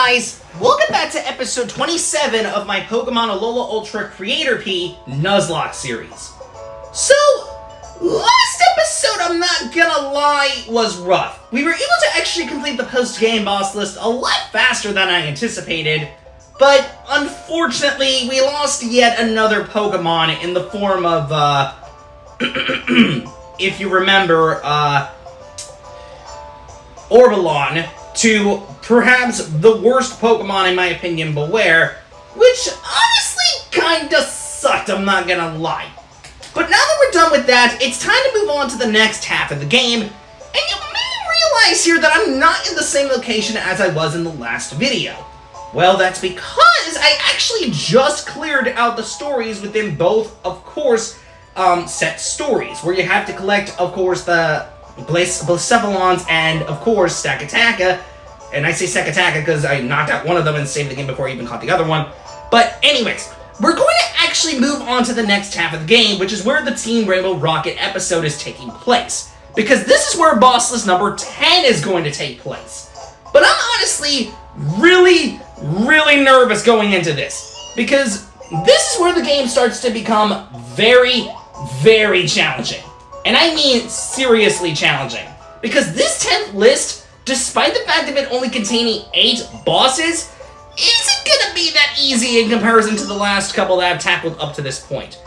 guys, welcome back to episode 27 of my Pokemon Alola Ultra Creator P Nuzlocke series. So, last episode, I'm not gonna lie, was rough. We were able to actually complete the post-game boss list a lot faster than I anticipated, but unfortunately, we lost yet another Pokemon in the form of, if you remember, Empoleon, to perhaps the worst Pokemon in my opinion, Beware, which honestly kinda sucked, I'm not gonna lie. But now that we're done with that, it's time to move on to the next half of the game, and you may realize here that I'm not in the same location as I was in the last video. Well, that's because I actually just cleared out the stories within both, of course, set stories, where you have to collect, of course, the Blacephalons and, of course, Stakataka. And I say Stakataka because I knocked out one of them and saved the game before I even caught the other one. But anyways, we're going to actually move on to the next half of the game, which is where the Team Rainbow Rocket episode is taking place. Because this is where boss list number 10 is going to take place. But I'm honestly really nervous going into this. Because this is where the game starts to become very challenging. And I mean seriously challenging. Because this 10th list, despite the fact of it only containing 8 bosses, isn't gonna be that easy in comparison to the last couple that I've tackled up to this point.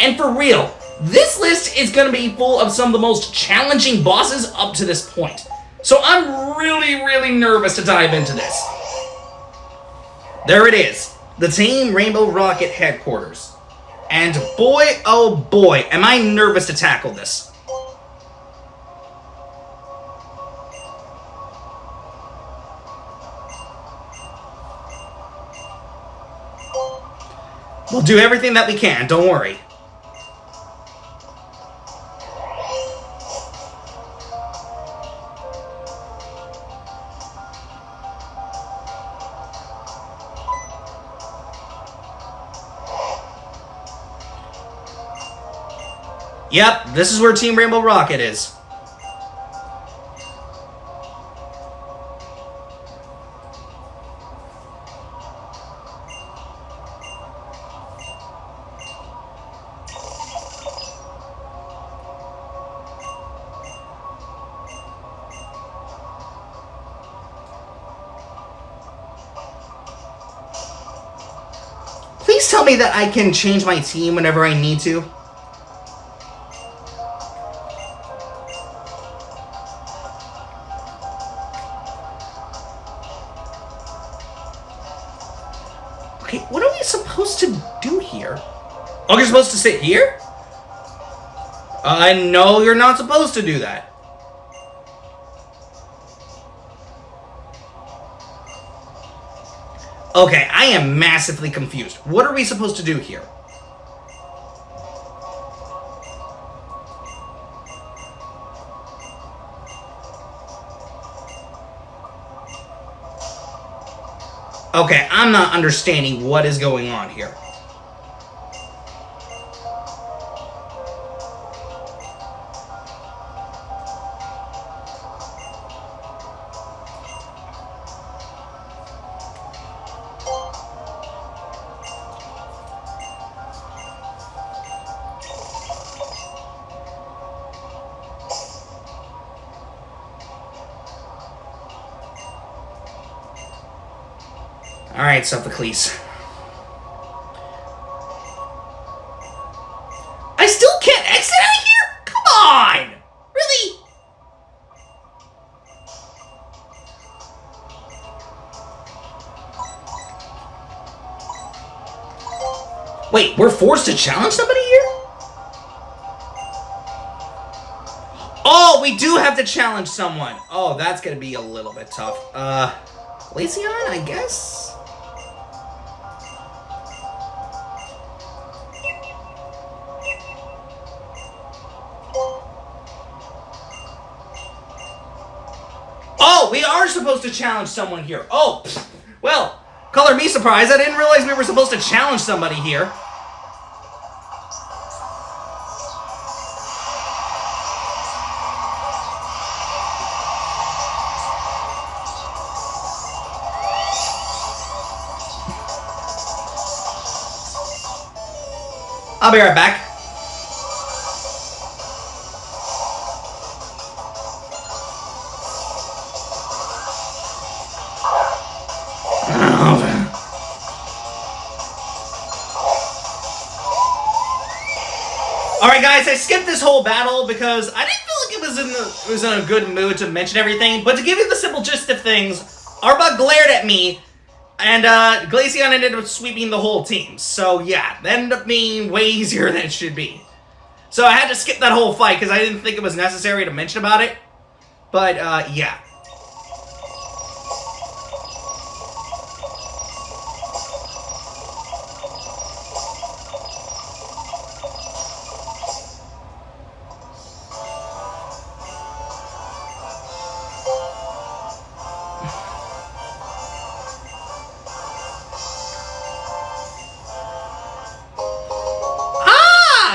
And for real, this list is gonna be full of some of the most challenging bosses up to this point. So I'm really nervous to dive into this. There it is, the Team Rainbow Rocket headquarters. And boy, oh boy, am I nervous to tackle this. We'll do everything that we can, don't worry. Yep, this is where Team Rainbow Rocket is. Please tell me that I can change my team whenever I need to. Okay, what are we supposed to do here? Oh, you're supposed to sit here? No, you're not supposed to do that. Okay, I am massively confused. What are we supposed to do here? Okay, I'm not understanding what is going on here. Alright, Sophocles. I still can't exit out of here? Come on! Really? Wait, we're forced to challenge somebody here? Oh, we do have to challenge someone. Oh, that's gonna be a little bit tough. P.A.U.C.N, I guess? Oh, we are supposed to challenge someone here. Oh, well, color me surprised. I didn't realize we were supposed to challenge somebody here. I'll be right back. Alright guys, I skipped this whole battle because I didn't feel like it was in a good mood to mention everything, but to give you the simple gist of things, Arbok glared at me, and Glaceon ended up sweeping the whole team. So yeah, that ended up being way easier than it should be. So I had to skip that whole fight because I didn't think it was necessary to mention about it. But yeah.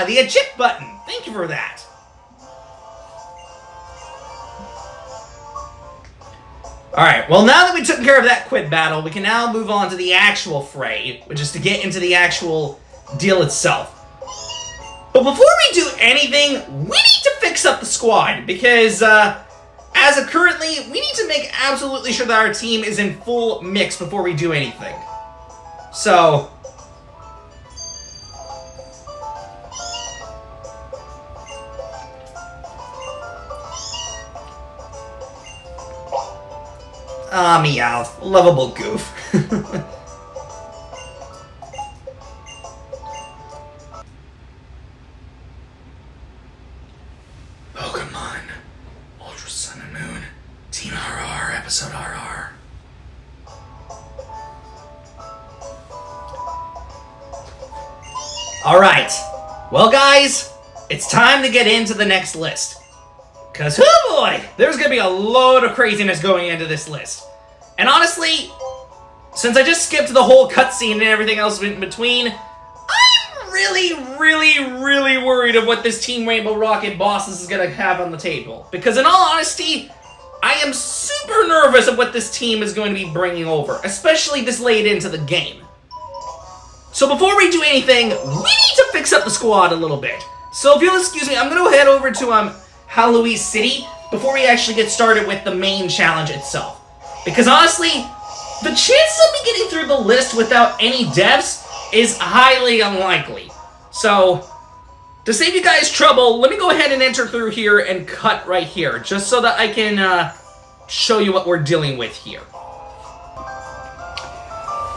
The eject button. Thank you for that. Alright, well now that we took care of that quick battle, we can now move on to the actual fray, which is to get into the actual deal itself. But before we do anything, we need to fix up the squad, because as of currently, we need to make absolutely sure that our team is in full mix before we do anything. So... Ah, Meowth. Lovable goof. Pokemon. Ultra Sun and Moon. Team RR. Episode RR. Alright. Well, guys, it's time to get into the next list. Because, oh boy, there's going to be a load of craziness going into this list. And honestly, since I just skipped the whole cutscene and everything else in between, I'm really worried of what this Team Rainbow Rocket bosses is going to have on the table. Because in all honesty, I am super nervous of what this team is going to be bringing over, especially this late into the game. So before we do anything, we need to fix up the squad a little bit. So if you'll excuse me, I'm going to head over to Halloween City before we actually get started with the main challenge itself. Because honestly, the chances of me getting through the list without any deaths is highly unlikely. So, to save you guys trouble, let me go ahead and enter through here and cut right here, just so that I can show you what we're dealing with here.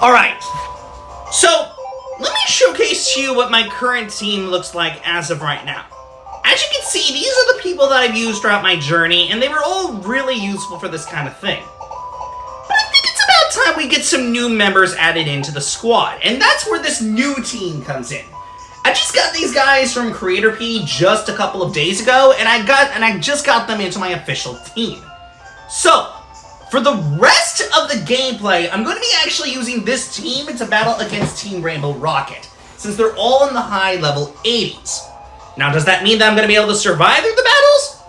Alright, so let me showcase to you what my current team looks like as of right now. As you can see, these are the people that I've used throughout my journey, and they were all really useful for this kind of thing. But I think it's about time we get some new members added into the squad, and that's where this new team comes in. I just got these guys from Creator P just a couple of days ago, and I just got them into my official team. So, for the rest of the gameplay, I'm going to be actually using this team to battle against Team Rainbow Rocket, since they're all in the high level 80s. Now, does that mean that I'm going to be able to survive through the battles?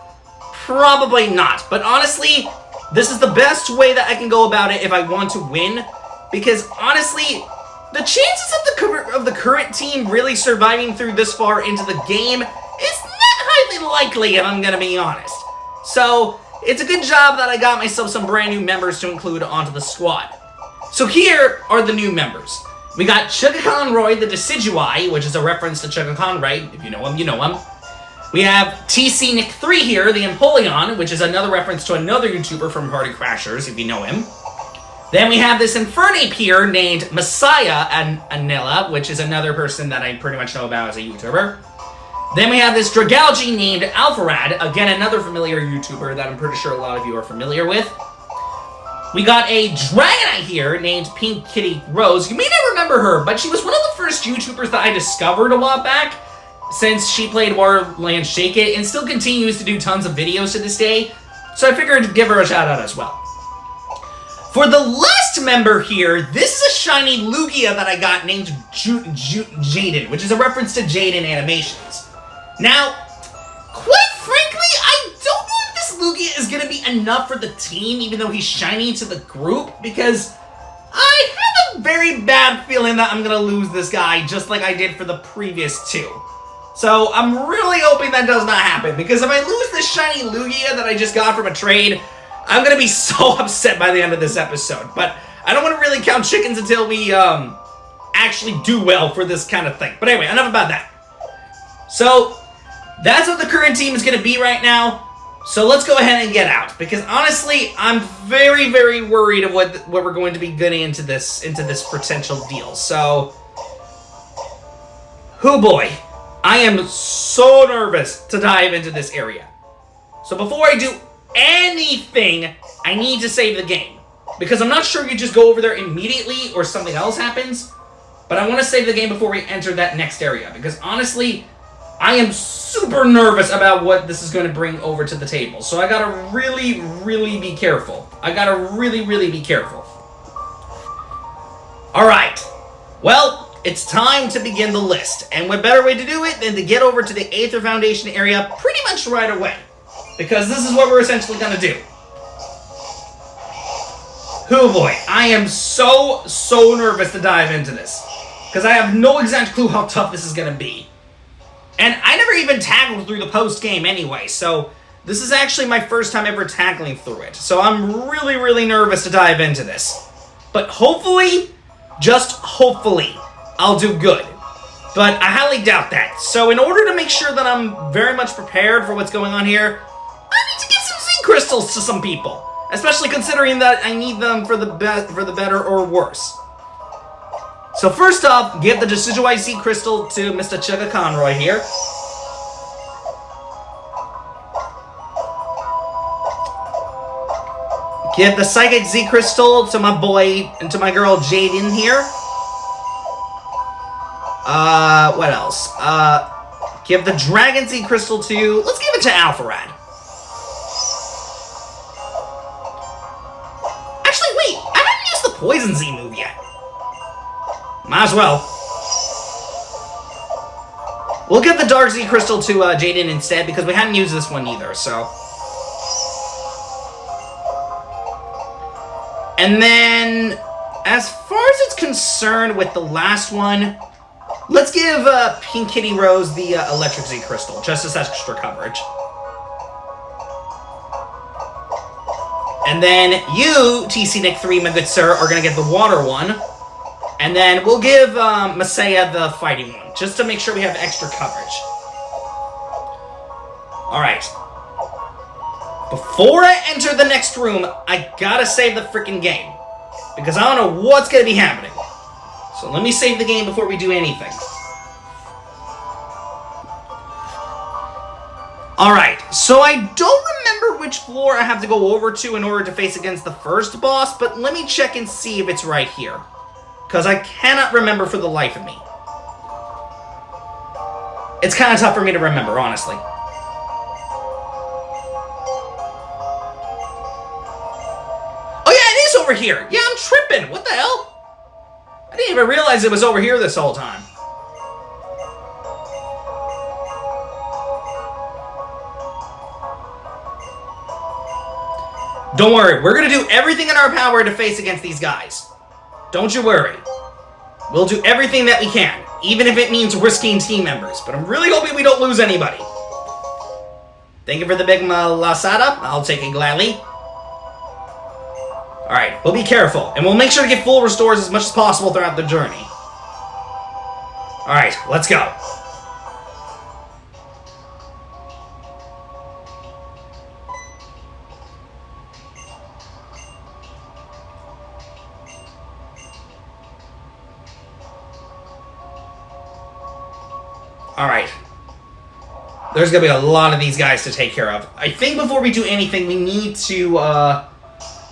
Probably not. But honestly, this is the best way that I can go about it if I want to win. Because honestly, the chances of the current team really surviving through this far into the game is not highly likely, if I'm going to be honest. So, it's a good job that I got myself some brand new members to include onto the squad. So here are the new members. We got Chugaconroy the Deciueye, which is a reference to Chugaconroy. If you know him, you know him. We have TC Nick 3 here, the Empoleon, which is another reference to another YouTuber from Party Crashers, if you know him. Then we have this Infernape here named Messiah Anilla, which is another person that I pretty much know about as a YouTuber. Then we have this Dragalge named Alpharad, again another familiar YouTuber that I'm pretty sure a lot of you are familiar with. We got a Dragonite here named Pink Kitty Rose. You may not remember her, but she was one of the first YouTubers that I discovered a while back, since she played Waterland Shake It, and still continues to do tons of videos to this day, so I figured to give her a shout out as well. For the last member here, this is a shiny Lugia that I got named Jaden, which is a reference to Jaden Animations. Now, quite frankly, I don't know if this Lugia is going to be enough for the team, even though he's shiny to the group, because I have a very bad feeling that I'm gonna lose this guy just like I did for the previous two. So I'm really hoping that does not happen, because if I lose this shiny Lugia that I just got from a trade, I'm gonna be so upset by the end of this episode. But I don't want to really count chickens until we actually do well for this kind of thing. But anyway, enough about that. So that's what the current team is gonna be right now. So let's go ahead and get out, because honestly, I'm very, very worried of what we're going to be getting into this potential deal. So, oh boy, I am so nervous to dive into this area. So before I do anything, I need to save the game, because I'm not sure you just go over there immediately or something else happens. But I want to save the game before we enter that next area, because honestly, I am super nervous about what this is going to bring over to the table. So I gotta really, really be careful. Alright. Well, it's time to begin the list. And what better way to do it than to get over to the Aether Foundation area pretty much right away. Because this is what we're essentially going to do. Oh boy, I am so nervous to dive into this. Because I have no exact clue how tough this is going to be. And I never even tackled through the post-game anyway, so this is actually my first time ever tackling through it. So I'm really, really nervous to dive into this. But hopefully, just hopefully, I'll do good. But I highly doubt that. So in order to make sure that I'm very much prepared for what's going on here, I need to give some Z crystals to some people. Especially considering that I need them for the better or worse. So first off, give the Deciueye Z crystal to Mr. Chugga Conroy here. Give the Psychic Z crystal to my boy and to my girl Jaden here. What else? Give the Dragon Z crystal to... Let's give it to Alpharad. Actually, wait. I haven't used the Poison Z move yet. Might as well. We'll give the Dark Z crystal to Jaden instead, because we hadn't used this one either, so... And then, as far as it's concerned with the last one, let's give Pink Kitty Rose the Electric Z crystal, just as extra coverage. And then you, TC Nick 3, my good sir, are going to get the Water one. And then we'll give Masaya the Fighting one, just to make sure we have extra coverage. Alright. Before I enter the next room, I gotta save the freaking game. Because I don't know what's gonna be happening. So let me save the game before we do anything. Alright, so I don't remember which floor I have to go over to in order to face against the first boss, but let me check and see if it's right here. Because I cannot remember for the life of me. It's kind of tough for me to remember, honestly. Oh yeah, it is over here! Yeah, I'm tripping! What the hell? I didn't even realize it was over here this whole time. Don't worry, we're gonna do everything in our power to face against these guys. Don't you worry. We'll do everything that we can, even if it means risking team members. But I'm really hoping we don't lose anybody. Thank you for the big malasada. I'll take it gladly. Alright, we'll be careful, and we'll make sure to get full restores as much as possible throughout the journey. Alright, let's go. Alright. There's going to be a lot of these guys to take care of. I think before we do anything, we need to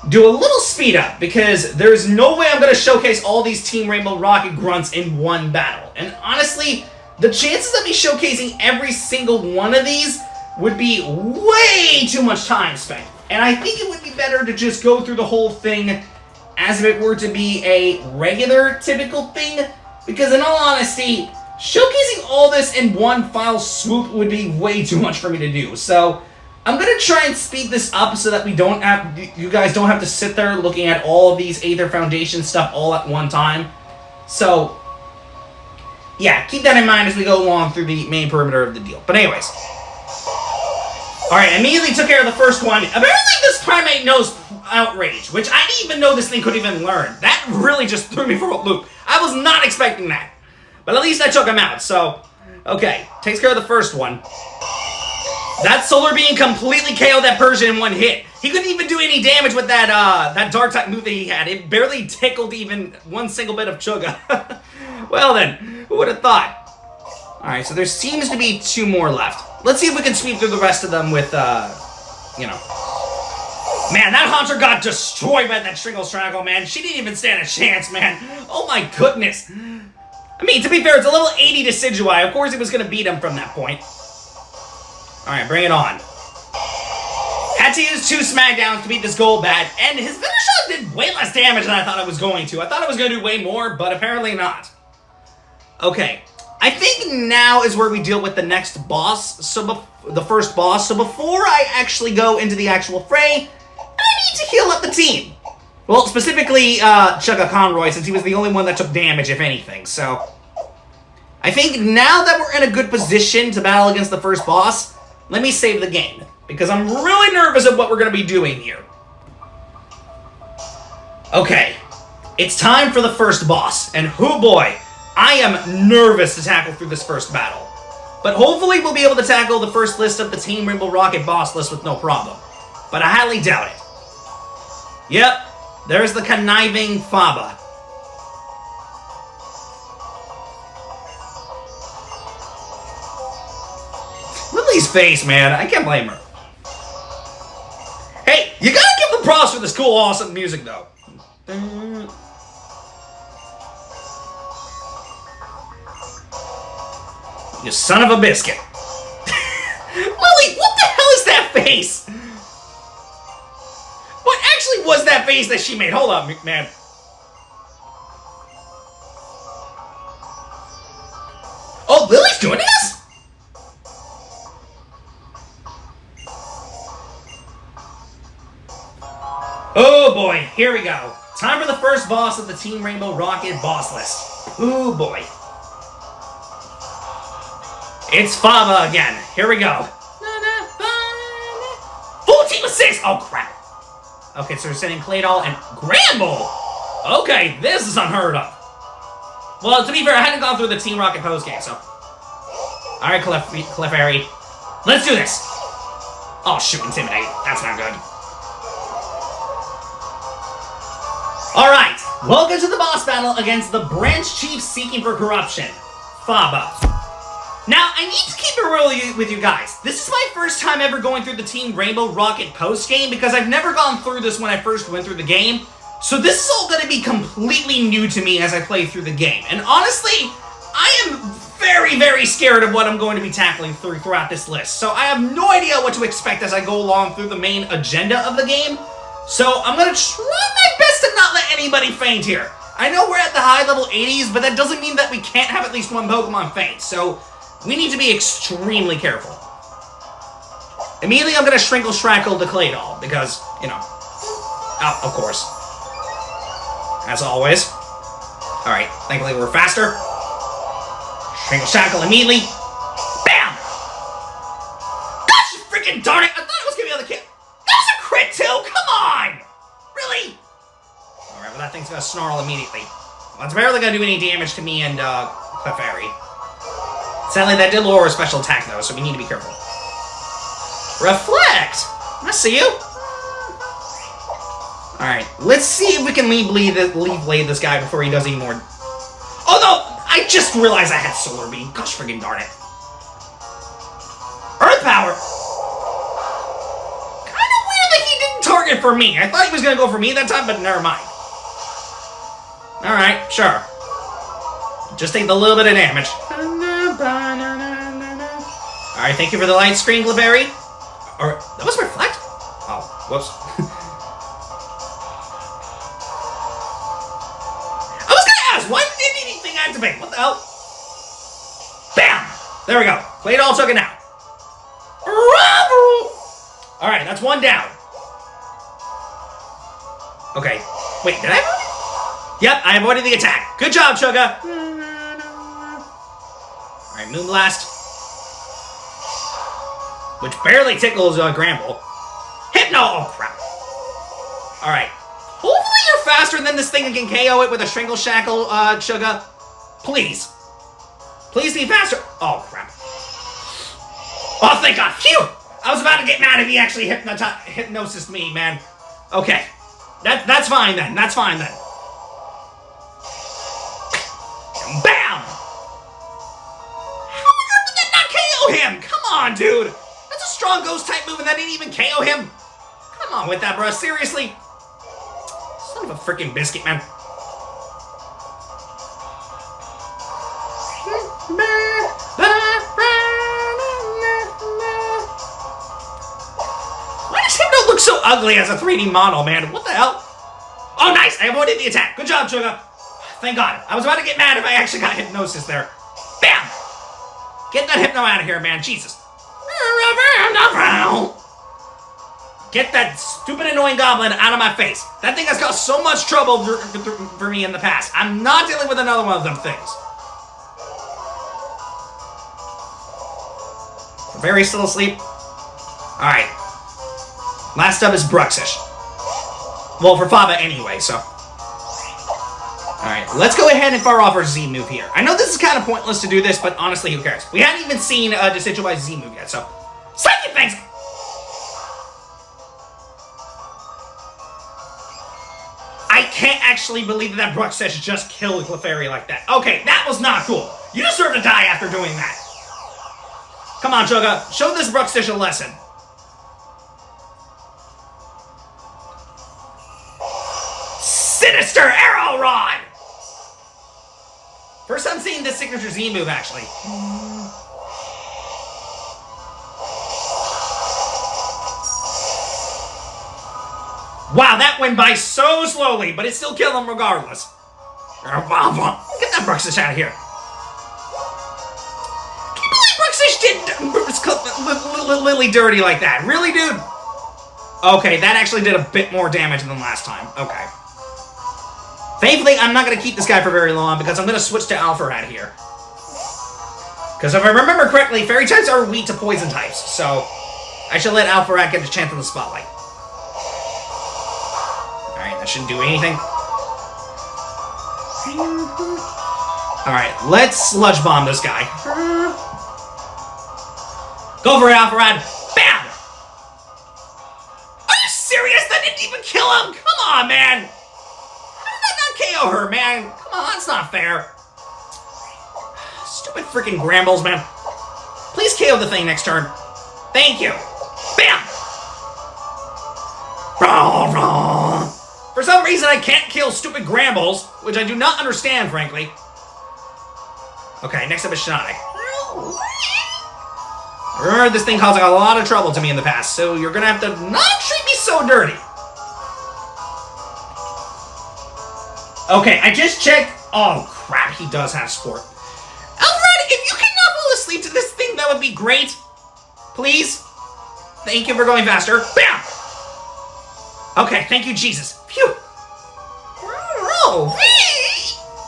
do a little speed up, because there's no way I'm going to showcase all these Team Rainbow Rocket grunts in one battle. And honestly, the chances of me showcasing every single one of these would be way too much time spent. And I think it would be better to just go through the whole thing as if it were to be a regular, typical thing, because in all honesty, showcasing all this in one foul swoop would be way too much for me to do. So, I'm gonna try and speed this up so that you guys don't have to sit there looking at all of these Aether Foundation stuff all at one time. So, yeah, keep that in mind as we go along through the main perimeter of the deal. But anyways. Alright, immediately took care of the first one. Apparently this Primeape knows Outrage, which I didn't even know this thing could even learn. That really just threw me for a loop. I was not expecting that. But at least I took him out, so... Okay, takes care of the first one. That Solar Beam completely KO'd that Persian in one hit. He couldn't even do any damage with that Dark-type move that he had. It barely tickled even one single bit of Chuga. Well then, who would have thought? Alright, so there seems to be 2 more left. Let's see if we can sweep through the rest of them with, you know. Man, that Haunter got destroyed by that Stragal, man. She didn't even stand a chance, man. Oh my goodness. I mean, to be fair, it's a level 80 Deciueye. Of course he was going to beat him from that point. Alright, bring it on. Had to use 2 Smackdowns to beat this Golbat, and his Finish Shot did way less damage than I thought it was going to. I thought it was going to do way more, but apparently not. Okay, I think now is where we deal with the next boss, so the first boss. So before I actually go into the actual fray, I need to heal up the team. Well, specifically Chugga Conroy, since he was the only one that took damage, if anything, so... I think now that we're in a good position to battle against the first boss, let me save the game, because I'm really nervous of what we're going to be doing here. Okay, it's time for the first boss, and oh boy, I am nervous to tackle through this first battle. But hopefully we'll be able to tackle the first list of the Team Rainbow Rocket boss list with no problem. But I highly doubt it. Yep, there's the conniving Faba. Lily's face, man. I can't blame her. Hey, you gotta give the props for this cool, awesome music, though. You son of a biscuit. Lily, what the hell is that face? What actually was that face that she made? Hold up, man. Oh, Lily's joining us? Oh boy, here we go. Time for the first boss of the Team Rainbow Rocket boss list. Oh boy. It's Faba again. Here we go. Full team of 6! Oh crap. Okay, so we're sending Claydol and Gramble. Okay, this is unheard of. Well, to be fair, I hadn't gone through the Team Rocket post game, so... Alright, Clefairy. Let's do this! Oh shoot, Intimidate. That's not good. Alright, welcome to the boss battle against the Branch Chief seeking for corruption, Faba. Now, I need to keep it real with you guys. This is my first time ever going through the Team Rainbow Rocket post-game because I've never gone through this when I first went through the game. So this is all going to be completely new to me as I play through the game. And honestly, I am very, very scared of what I'm going to be tackling throughout this list. So I have no idea what to expect as I go along through the main agenda of the game. So I'm going to try my best to not let anybody faint here. I know we're at the high level 80s, but that doesn't mean that we can't have at least one Pokemon faint. So we need to be extremely careful. Immediately I'm going to Shrackle the Claydol because, you know. Oh, of course. As always. Alright, thankfully we're faster. Shackle immediately. Bam! Gosh, freaking darn it! I thought it was going to be on the kill. That was a crit too! Come on! Really? Alright, well that thing's going to snarl immediately. Well, it's barely going to do any damage to me and, Clefairy. Sadly, that did lower a special attack, though, so we need to be careful. Reflect! I see you. Alright, let's see if we can leave blade this guy before he does any more. Oh no! I just realized I had Solar Beam. Gosh friggin' darn it. Earth Power! Kinda weird that he didn't target for me. I thought he was gonna go for me that time, but never mind. Alright, sure. Just take the little bit of damage. Alright, thank you for the light screen, Clefairy. Or, that was Reflect? Oh, whoops. I was gonna ask, why didn't anything activate? What the hell? Bam! There we go. Claydol took it out. that's one down. Okay, wait, did I avoid it? Yep, I avoided the attack. Good job, Suga. Alright, Moonblast. Which barely tickles Gramble. Hypno! Oh, crap. Alright. Hopefully you're faster than this thing and can KO it with a Shringle Shackle, Suga. Please. Please be faster. Oh, crap. Oh, thank God. Phew! I was about to get mad if he actually hypnosised me, man. Okay. That's fine then. That's fine then. Bam! How on earth did that not KO him? Come on, dude. That's a strong ghost type move and that didn't even KO him. Come on with that, bro. Seriously? Son of a freaking biscuit, man. Why does Hypno look so ugly as a 3D model, man? What the hell? Oh, nice! I avoided the attack. Good job, Suga. Thank God. I was about to get mad if I actually got hypnosis there. Bam! Get that Hypno out of here, man. Jesus. Get that stupid, annoying goblin out of my face. That thing has caused so much trouble for me in the past. I'm not dealing with another one of them things. Very still asleep. Alright. Last up is Bruxish. Well, for Faba anyway, so. Alright, let's go ahead and fire off our Z move here. I know this is kind of pointless to do this, but honestly, who cares? We haven't even seen Deciuye's Z move yet, so. Psychic things! I can't actually believe that Bruxish just killed Clefairy like that. Okay, that was not cool. You deserve to die after doing that. Come on, Suga. Show this Bruxish a lesson. Sinister Arrow Rod! First time seeing this signature Z move, actually. Wow, that went by so slowly, but it still killed him regardless. Get that Bruxish out of here. Can't believe Bruxish did Lily dirty like that. Really, dude? Okay, that actually did a bit more damage than last time. Okay. Thankfully, I'm not going to keep this guy for very long because I'm going to switch to Alpharad here. Because if I remember correctly, fairy types are weak to poison types, so I should let Alpharad get a chance on the spotlight. Alright, that shouldn't do anything. Alright, let's Sludge Bomb this guy. Go for it, Alpharad. Bam! Are you serious? That didn't even kill him? Come on, man! KO her, man. Come on, that's not fair. Stupid freaking Grambles, man. Please KO the thing next turn. Thank you. Bam! For some reason, I can't kill stupid Grambles, which I do not understand, frankly. Okay, next up is Shiinotic. I remember this thing causing a lot of trouble to me in the past, so you're gonna have to not treat me so dirty. Okay, I just checked. Oh, crap, he does have Sport. Alfred, if you cannot fall asleep to this thing, that would be great. Please? Thank you for going faster. Bam! Okay, thank you, Jesus. Phew. Oh,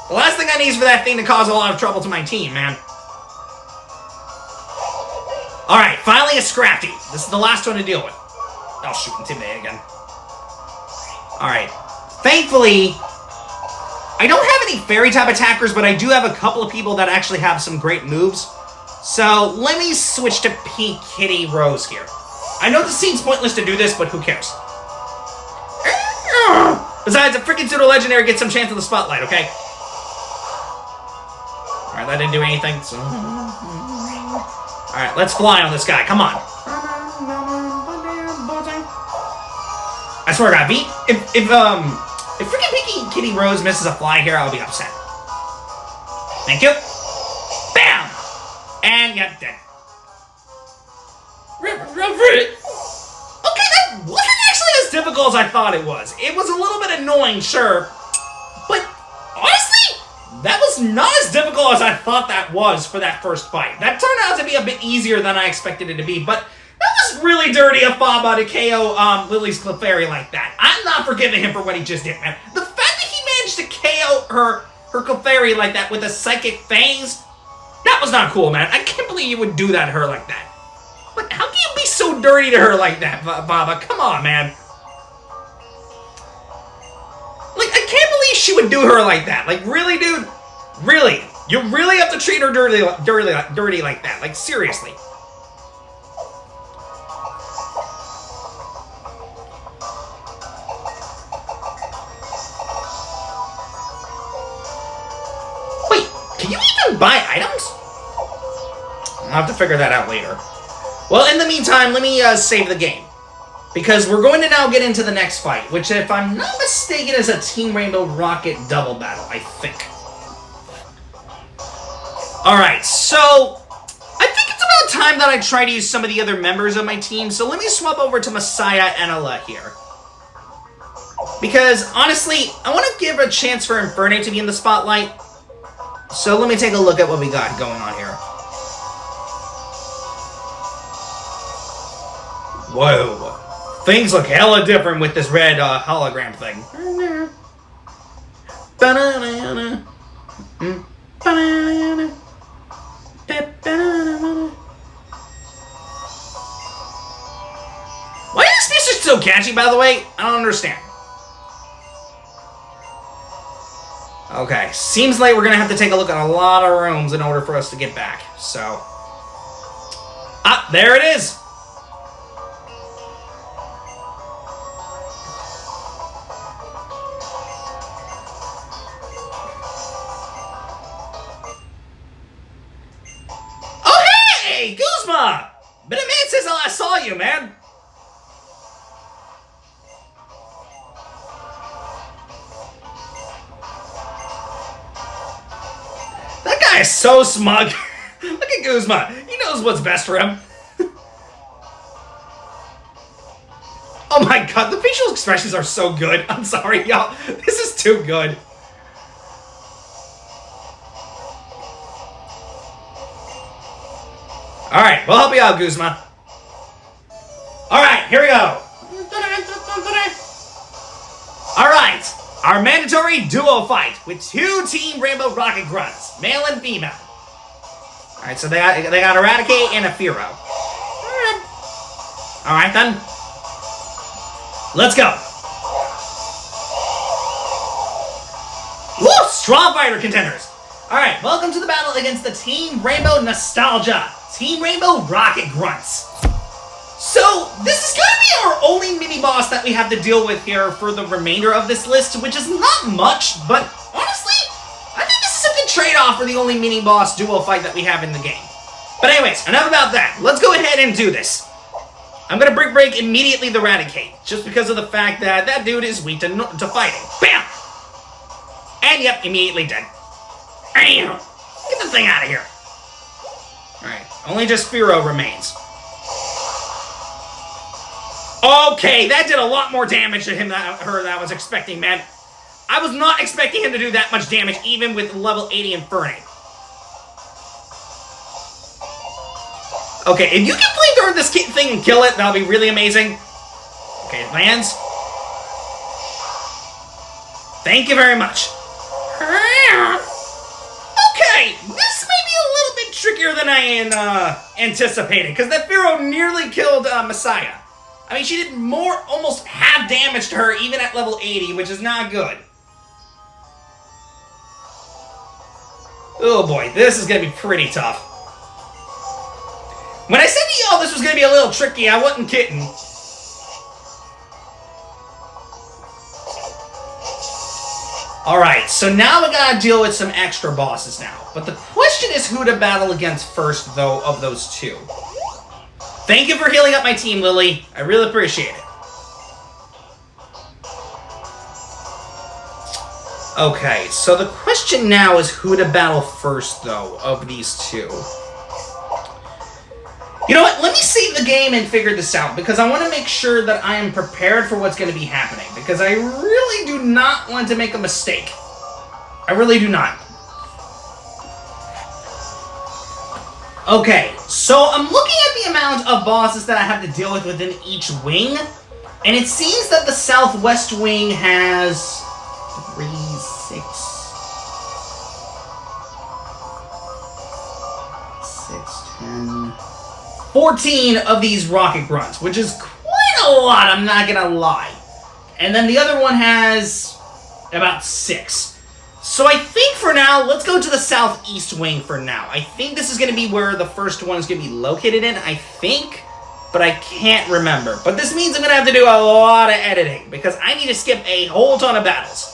the last thing I need is for that thing to cause a lot of trouble to my team, man. Alright, finally a Scrafty. This is the last one to deal with. Oh, shoot, Intimidate again. Alright. Thankfully, I don't have any fairy-type attackers, but I do have a couple of people that actually have some great moves. So, let me switch to Kitty Rose here. I know this seems pointless to do this, but who cares? Besides, a freaking pseudo-legendary gets some chance of the spotlight, okay? Alright, that didn't do anything, so... Alright, let's fly on this guy, come on. I swear to God, if freaking Kitty Rose misses a fly here, I'll be upset. Thank you. Bam! And yep, dead. Okay, that wasn't actually as difficult as I thought it was. It was a little bit annoying, sure. But, honestly, that was not as difficult as I thought that was for that first fight. That turned out to be a bit easier than I expected it to be, but that was really dirty of Baba to KO Lily's Clefairy like that. I'm not forgiving him for what he just did, man. The fact that he managed to KO her Clefairy like that with a Psychic Fangs, that was not cool, man. I can't believe you would do that to her like that. Like, how can you be so dirty to her like that, Baba? Come on, man. Like, I can't believe she would do her like that. Like, really, dude? Really? You really have to treat her dirty like that? Like, seriously. Wait, can you even buy items? I'll have to figure that out later. Well, in the meantime, let me save the game. Because we're going to now get into the next fight, which, if I'm not mistaken, is a Team Rainbow Rocket double battle, I think. Alright, so I think it's about time that I try to use some of the other members of my team, so let me swap over to Messiah and Ella here. Because, honestly, I want to give a chance for Infernape to be in the spotlight. So let me take a look at what we got going on here. Whoa. Things look hella different with this red hologram thing. Why is this music so catchy, by the way? I don't understand. Okay, seems like we're gonna have to take a look at a lot of rooms in order for us to get back, so... Ah, there it is! Oh, hey! Guzma! Been a minute since I last saw you, man! That guy is so smug. Look at Guzma. He knows what's best for him. Oh my god, the facial expressions are so good. I'm sorry, y'all. This is too good. Alright, we'll help you out, Guzma. Alright, here we go. Alright, our mandatory duo fight with two Team Rainbow Rocket Grunts, male and female. Alright, so they got Eradicate and a Firo. Alright then. Let's go. Woo! Strong fighter contenders. Alright, welcome to the battle against the Team Rainbow Nostalgia. Team Rainbow Rocket Grunts. So, this is going to be our only mini-boss that we have to deal with here for the remainder of this list, which is not much, but honestly, I think this is a good trade-off for the only mini-boss duo fight that we have in the game. But anyways, enough about that. Let's go ahead and do this. I'm going to break immediately the Eradicate, just because of the fact that that dude is weak to fighting. Bam! And yep, immediately dead. Bam! Get the thing out of here. Alright, only just Firo remains. Okay, that did a lot more damage to him than I was expecting, man. I was not expecting him to do that much damage, even with level 80 Infernape. Okay, if you can flamethrower this thing and kill it, that'll be really amazing. Okay, it lands. Thank you very much. Okay, this may be a little bit trickier than I anticipated, because that Firo nearly killed Messiah. I mean, she did almost half damage to her, even at level 80, which is not good. Oh boy, this is going to be pretty tough. When I said to y'all this was going to be a little tricky, I wasn't kidding. Alright, so now we gotta deal with some extra bosses now. But the question is who to battle against first, though, of those two. Thank you for healing up my team, Lily. I really appreciate it. Okay, so the question now is who to battle first, though, of these two. You know what? Let me save the game and figure this out, because I want to make sure that I am prepared for what's going to be happening, because I really do not want to make a mistake. I really do not. Okay, so I'm looking at the amount of bosses that I have to deal with within each wing, and it seems that the southwest wing has 3, 6, 10, 14 of these rocket grunts, which is quite a lot, I'm not gonna lie. And then the other one has about 6. So I think for now, let's go to the southeast wing for now. I think this is going to be where the first one is going to be located in, I think, but I can't remember. But this means I'm going to have to do a lot of editing, because I need to skip a whole ton of battles.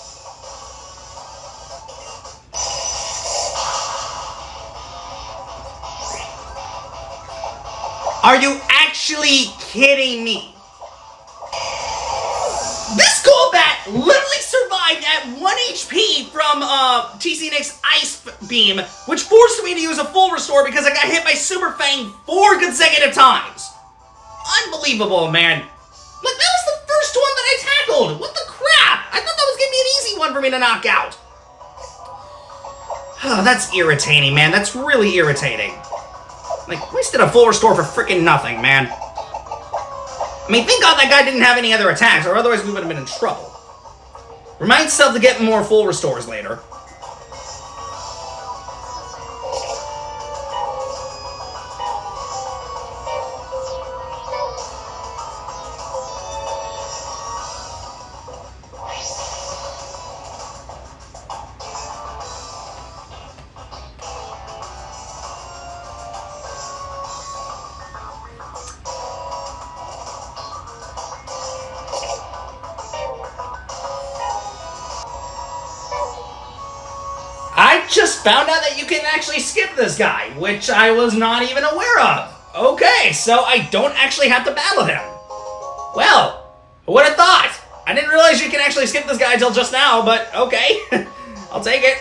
Are you actually kidding me? This Golbat literally survived at 1 HP from TCNix's Ice Beam, which forced me to use a full restore because I got hit by Super Fang 4 consecutive times. Unbelievable, man. Like, that was the first one that I tackled. What the crap? I thought that was going to be an easy one for me to knock out. Oh, that's irritating, man. That's really irritating. Like, wasted a full restore for freaking nothing, man. I mean, thank God that guy didn't have any other attacks, or otherwise we would have been in trouble. Remind yourself to get more full restores later. I just found out that you can actually skip this guy, which I was not even aware of. Okay, so I don't actually have to battle him. Well, who would have thought? I didn't realize you can actually skip this guy until just now, but okay. I'll take it.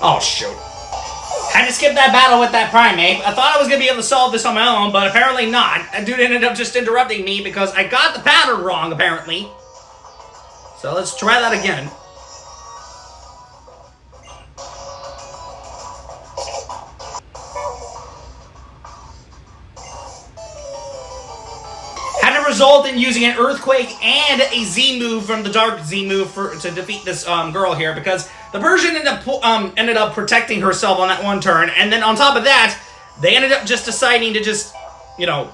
Oh, shoot. Had to skip that battle with that Primeape. I thought I was going to be able to solve this on my own, but apparently not. That dude ended up just interrupting me because I got the pattern wrong, apparently. So let's try that again. Had to result in using an Earthquake and a Z move from the Dark Z move to defeat this girl here, because the Persian ended up protecting herself on that one turn, and then on top of that, they ended up just deciding to just, you know,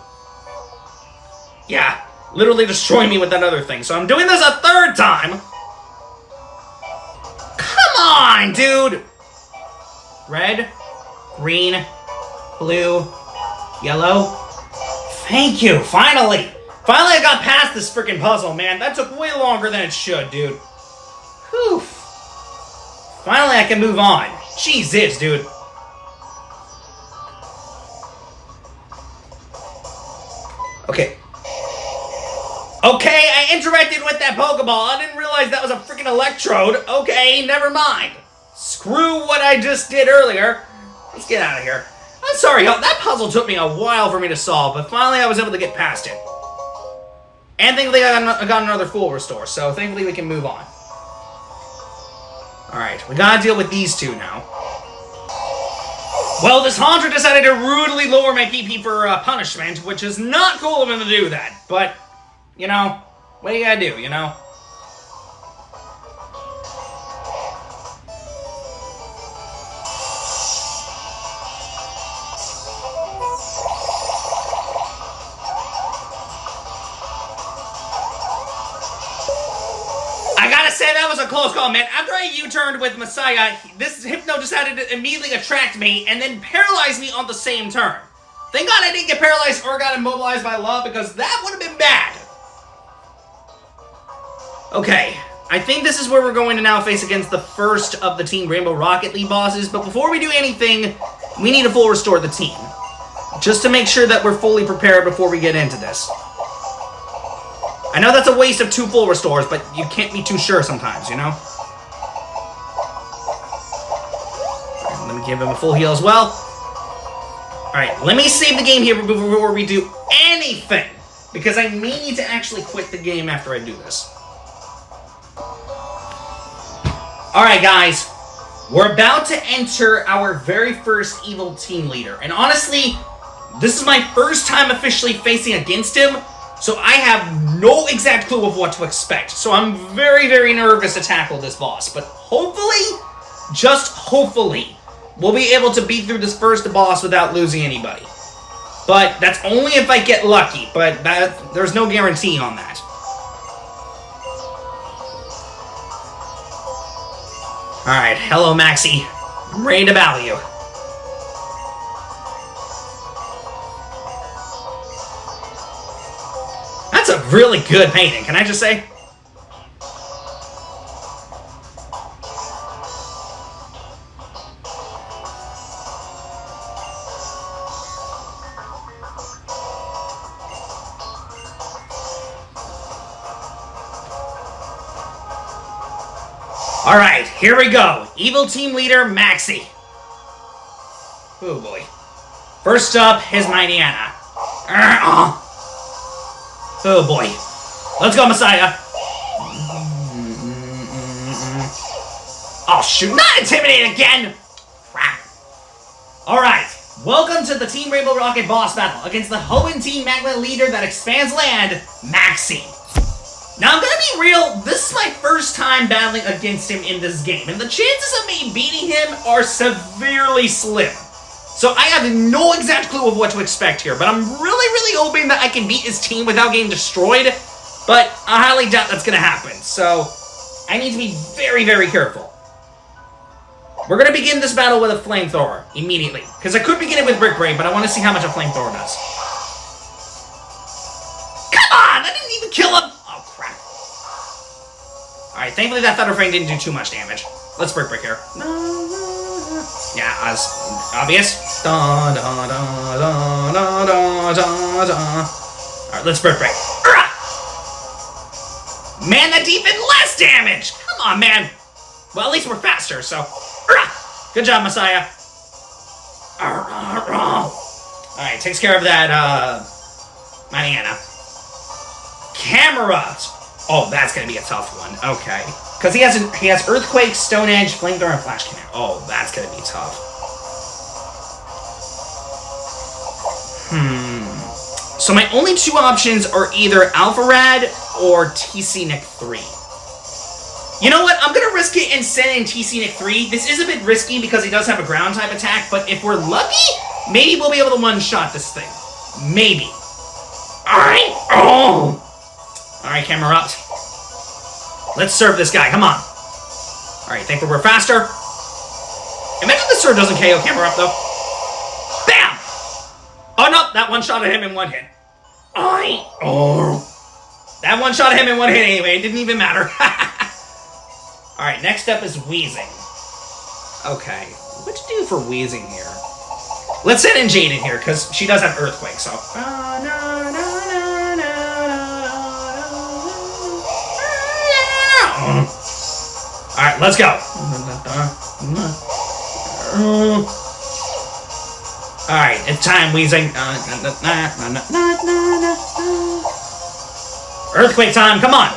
yeah, literally destroy me with that other thing. So I'm doing this a third time. Come on, dude! Red, green, blue, yellow. Thank you, finally! Finally I got past this freaking puzzle, man. That took way longer than it should, dude. Whew. Finally, I can move on. Jesus, dude. Okay. Okay, I interacted with that Pokeball. I didn't realize that was a freaking Electrode. Okay, never mind. Screw what I just did earlier. Let's get out of here. I'm sorry, y'all. That puzzle took me a while for me to solve, but finally I was able to get past it. And thankfully I got another full restore, so thankfully we can move on. Alright, we gotta deal with these two now. Well, this Haunter decided to rudely lower my PP for punishment, which is not cool of him to do that. But, you know, what do you gotta do, you know? That was a close call, man. After I U-turned with Messiah, this Hypno decided to immediately attract me and then paralyze me on the same turn. Thank God I didn't get paralyzed or got immobilized by love, because that would have been bad. Okay, I think this is where we're going to now face against the first of the Team Rainbow Rocket League bosses, but before we do anything, we need to full restore the team. Just to make sure that we're fully prepared before we get into this. I know that's a waste of 2 full restores, but you can't be too sure sometimes, you know? give him a full heal as well. Alright, let me save the game here before we do anything. Because I may need to actually quit the game after I do this. Alright, guys. We're about to enter our very first evil team leader. And honestly, this is my first time officially facing against him. So I have no exact clue of what to expect. So I'm very, very nervous to tackle this boss. But hopefully, just hopefully, we'll be able to beat through this first boss without losing anybody. But that's only if I get lucky. But there's no guarantee on that. Alright, hello Maxie. I'm ready to battle you. That's a really good painting, can I just say? Alright, here we go. Evil team leader, Maxie. Oh boy. First up is my Niana. Oh boy. Let's go, Messiah. Oh shoot, not intimidate again! Crap. Alright, welcome to the Team Rainbow Rocket boss battle against the Hoenn Team Magma leader that expands land, Maxie. Now, I'm gonna be real, this is my first time battling against him in this game, and the chances of me beating him are severely slim. So I have no exact clue of what to expect here, but I'm really hoping that I can beat his team without getting destroyed, but I highly doubt that's gonna happen, so I need to be very careful. We're gonna begin this battle with a flamethrower immediately, because I could begin it with Brick Break, but I want to see how much a flamethrower does. Come on! I didn't even kill him! Alright, thankfully that Thunder Fang didn't do too much damage. Let's Brick Break here. Yeah, as obvious. Alright, let's Brick Break. Man, that's even less damage! Come on, man! Well, at least we're faster, so... Good job, Messiah. Alright, takes care of that, Mariana. Camera! Oh, that's gonna be a tough one. Okay. Because he has Earthquake, Stone Edge, Flamethrower, and Flash Cannon. Oh, that's gonna be tough. So my only two options are either Alpha Rad or TC Nick 3. You know what? I'm gonna risk it and send in TC Nick 3. This is a bit risky because he does have a ground type attack, but if we're lucky, maybe we'll be able to one-shot this thing. Maybe. Alright. Oh! Alright, camera up. Let's serve this guy, come on. Alright, think that we're faster. Imagine the serve doesn't KO camera up, though. Bam! Oh, no, that one shot at him in one hit. That one shot at him in one hit anyway, it didn't even matter. Alright, next up is Wheezing. Okay, what to do for Wheezing here? Let's send in Jade in here, because she does have Earthquake, so... Alright, let's go. Alright, it's time, Wheezing. Earthquake time, come on.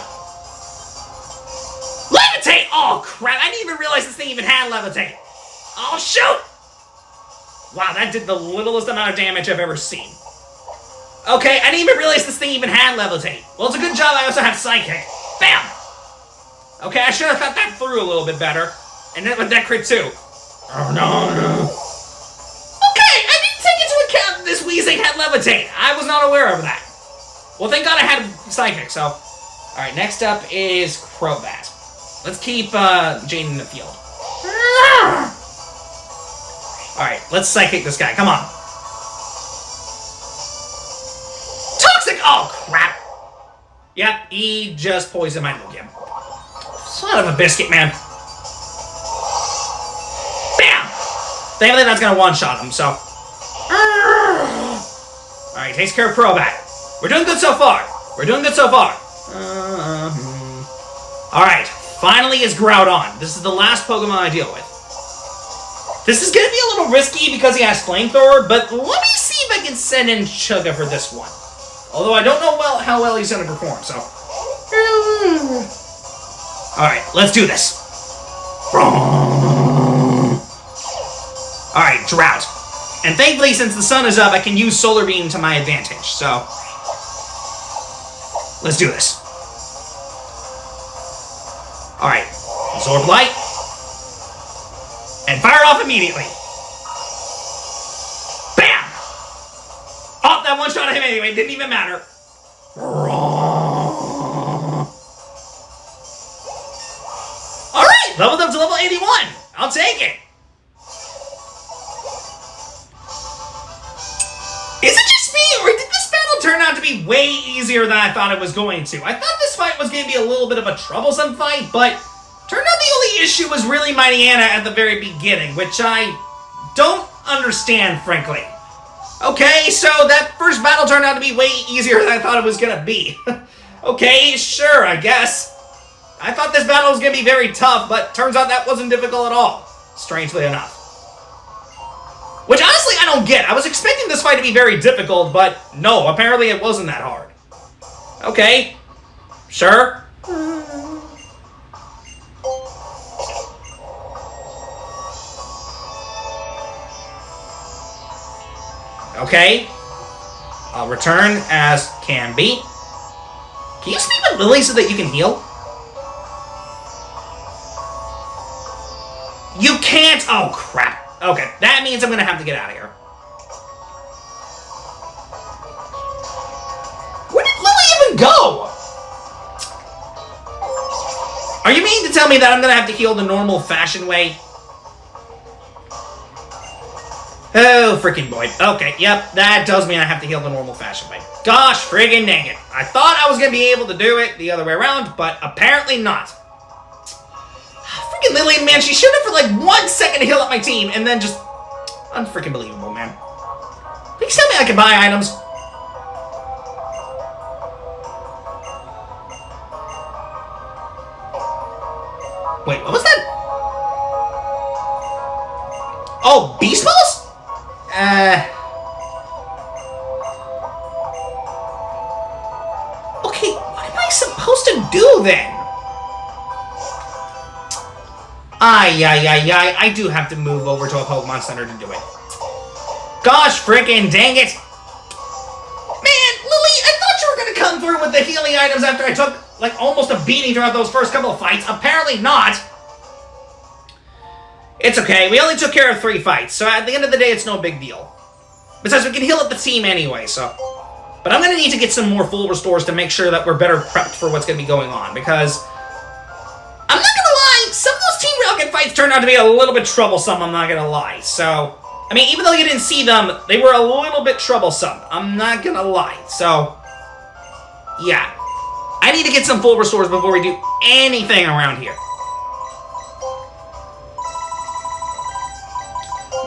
Levitate! Oh, crap, I didn't even realize this thing even had Levitate. Oh, shoot! Wow, that did the littlest amount of damage I've ever seen. Okay, I didn't even realize this thing even had Levitate. Well, it's a good job I also have Psychic. Bam! Okay, I should have thought that through a little bit better. And then with that crit too. Oh no. Okay, I didn't take into account that this Wheezing had Levitate. I was not aware of that. Well, thank God I had Psychic, so. Alright, next up is Crobat. Let's keep Jane in the field. Alright, let's Psychic this guy, come on. Toxic! Oh, crap. Yep, he just poisoned my Lugia. Son of a biscuit, man. Bam! Thankfully, that's gonna one-shot him, so... Alright, takes care of Crobat. We're doing good so far. Alright, finally is Groudon. This is the last Pokemon I deal with. This is going to be a little risky because he has Flamethrower, but let me see if I can send in Chugga for this one. Although I don't know how well he's going to perform, so... Alright, let's do this. Alright, Drought. And thankfully, since the sun is up, I can use Solar Beam to my advantage, so... Let's do this. Alright, Absorb Light. And fire off immediately. Bam! Oh, that one shot at him anyway, didn't even matter. Alright, leveled up to level 81. I'll take it. Is it just me, or did this battle turn out to be way easier than I thought it was going to? I thought this fight was going to be a little bit of a troublesome fight, but turned out the only issue was really Mighty Anna at the very beginning, which I don't understand, frankly. Okay, so that first battle turned out to be way easier than I thought it was going to be. Okay, sure, I guess. I thought this battle was going to be very tough, but turns out that wasn't difficult at all, strangely enough. Which, honestly, I don't get. I was expecting this fight to be very difficult, but no, apparently it wasn't that hard. Okay. Sure. Okay. I'll return as can be. Can you speak with Lily so that you can heal? You can't! Oh, crap. Okay, that means I'm gonna have to get out of here. Where did Lily even go? Are you meaning to tell me that I'm gonna have to heal the normal fashion way? Oh, freaking boy. Okay, yep, that does mean I have to heal the normal fashion way. Gosh, friggin' dang it. I thought I was gonna be able to do it the other way around, but apparently not. Freaking Lily, man, she showed up for like 1 second to heal up my team, and then just... Unfreaking believable, man. Please tell me I can buy items. Wait, what was that? Oh, Beast Balls? Okay, what am I supposed to do then? I do have to move over to a Pokemon Center to do it. Gosh freaking dang it! Man, Lily, I thought you were gonna come through with the healing items after I took, like, almost a beating throughout those first couple of fights. Apparently not. It's okay, we only took care of 3 fights, so at the end of the day, it's no big deal. Besides, we can heal up the team anyway, so... But I'm gonna need to get some more full restores to make sure that we're better prepped for what's gonna be going on, because... I'm not gonna lie, some of those Team Rocket fights turned out to be a little bit troublesome, I'm not gonna lie. So, I mean, even though you didn't see them, they were a little bit troublesome. I'm not gonna lie. So, yeah. I need to get some full restores before we do anything around here.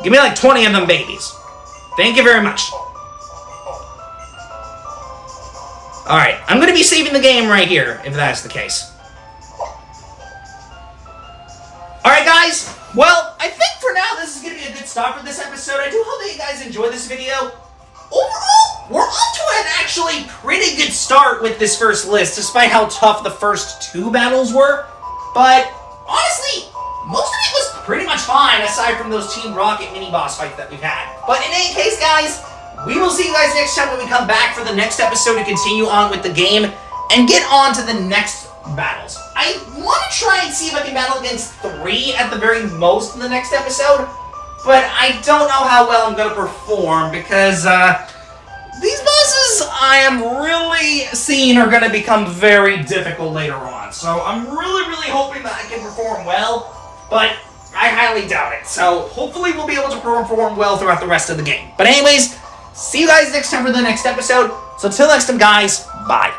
Give me like 20 of them babies. Thank you very much. Alright, I'm gonna be saving the game right here, if that's the case. Alright guys, well, I think for now this is going to be a good start for this episode. I do hope that you guys enjoyed this video. Overall, we're off to an actually pretty good start with this first list, despite how tough the first 2 battles were. But, honestly, most of it was pretty much fine, aside from those Team Rocket mini-boss fights that we've had. But in any case, guys, we will see you guys next time when we come back for the next episode to continue on with the game and get on to the next battles. I want to try and see if I can battle against 3 at the very most in the next episode, but I don't know how well I'm going to perform because these bosses I am really seeing are going to become very difficult later on. So I'm really hoping that I can perform well, but I highly doubt it. So hopefully we'll be able to perform well throughout the rest of the game. But anyways, see you guys next time for the next episode. So till next time, guys, bye.